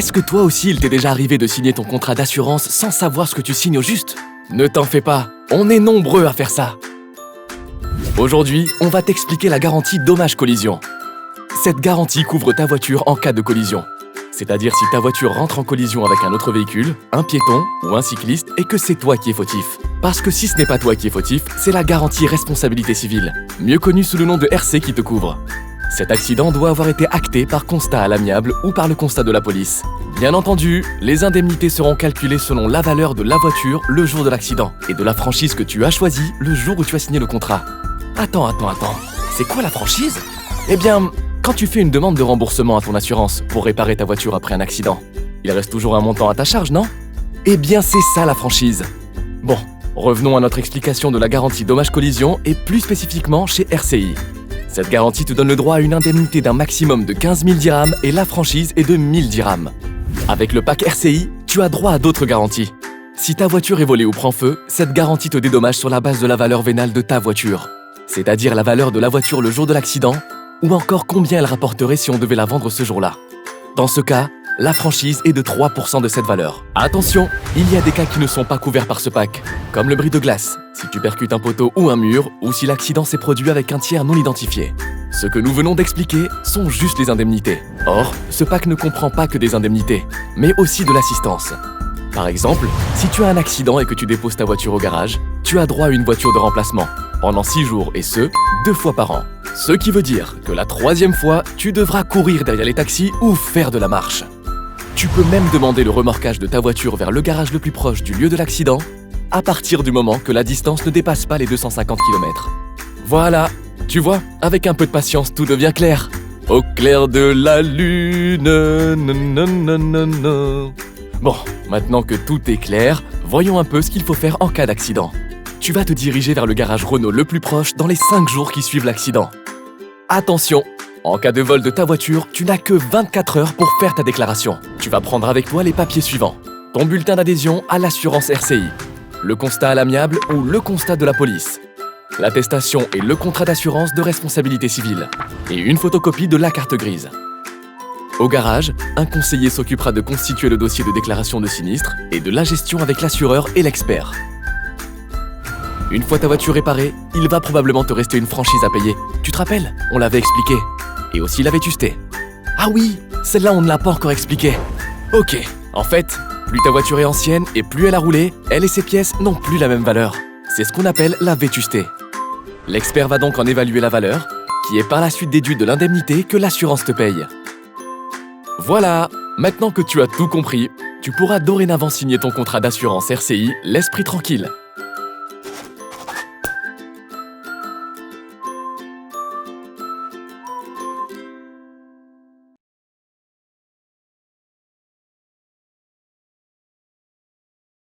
Est-ce que toi aussi il t'est déjà arrivé de signer ton contrat d'assurance sans savoir ce que tu signes au juste? Ne t'en fais pas, on est nombreux à faire ça. Aujourd'hui, on va t'expliquer la garantie dommage-collision. Cette garantie couvre ta voiture en cas de collision. C'est-à-dire si ta voiture rentre en collision avec un autre véhicule, un piéton ou un cycliste et que c'est toi qui es fautif. Parce que si ce n'est pas toi qui es fautif, c'est la garantie responsabilité civile, mieux connue sous le nom de RC qui te couvre. Cet accident doit avoir été acté par constat à l'amiable ou par le constat de la police. Bien entendu, les indemnités seront calculées selon la valeur de la voiture le jour de l'accident et de la franchise que tu as choisie le jour où tu as signé le contrat. Attends. C'est quoi la franchise? Eh bien, quand tu fais une demande de remboursement à ton assurance pour réparer ta voiture après un accident, il reste toujours un montant à ta charge, non? Eh bien, c'est ça la franchise. Bon, revenons à notre explication de la garantie dommage-collision et plus spécifiquement chez RCI. Cette garantie te donne le droit à une indemnité d'un maximum de 15 000 dirhams et la franchise est de 1000 dirhams. Avec le pack RCI, tu as droit à d'autres garanties. Si ta voiture est volée ou prend feu, cette garantie te dédommage sur la base de la valeur vénale de ta voiture, c'est-à-dire la valeur de la voiture le jour de l'accident, ou encore combien elle rapporterait si on devait la vendre ce jour-là. Dans ce cas, la franchise est de 3% de cette valeur. Attention, il y a des cas qui ne sont pas couverts par ce pack, comme le bris de glace, si tu percutes un poteau ou un mur, ou si l'accident s'est produit avec un tiers non identifié. Ce que nous venons d'expliquer sont juste les indemnités. Or, ce pack ne comprend pas que des indemnités, mais aussi de l'assistance. Par exemple, si tu as un accident et que tu déposes ta voiture au garage, tu as droit à une voiture de remplacement, pendant 6 jours et ce, 2 fois par an. Ce qui veut dire que la 3e fois, tu devras courir derrière les taxis ou faire de la marche. Tu peux même demander le remorquage de ta voiture vers le garage le plus proche du lieu de l'accident, à partir du moment que la distance ne dépasse pas les 250 km. Voilà, tu vois, avec un peu de patience, tout devient clair. Au clair de la lune, nanana. Bon, maintenant que tout est clair, voyons un peu ce qu'il faut faire en cas d'accident. Tu vas te diriger vers le garage Renault le plus proche dans les 5 jours qui suivent l'accident. Attention, en cas de vol de ta voiture, tu n'as que 24 heures pour faire ta déclaration. Tu vas prendre avec toi les papiers suivants. Ton bulletin d'adhésion à l'assurance RCI, le constat à l'amiable ou le constat de la police, l'attestation et le contrat d'assurance de responsabilité civile, et une photocopie de la carte grise. Au garage, un conseiller s'occupera de constituer le dossier de déclaration de sinistre et de la gestion avec l'assureur et l'expert. Une fois ta voiture réparée, il va probablement te rester une franchise à payer. Tu te rappelles? On l'avait expliqué. Et aussi la vétusté. Ah oui, celle-là on ne l'a pas encore expliqué. Ok, en fait, plus ta voiture est ancienne et plus elle a roulé, elle et ses pièces n'ont plus la même valeur. C'est ce qu'on appelle la vétusté. L'expert va donc en évaluer la valeur, qui est par la suite déduite de l'indemnité que l'assurance te paye. Voilà, maintenant que tu as tout compris, tu pourras dorénavant signer ton contrat d'assurance RCI l'esprit tranquille.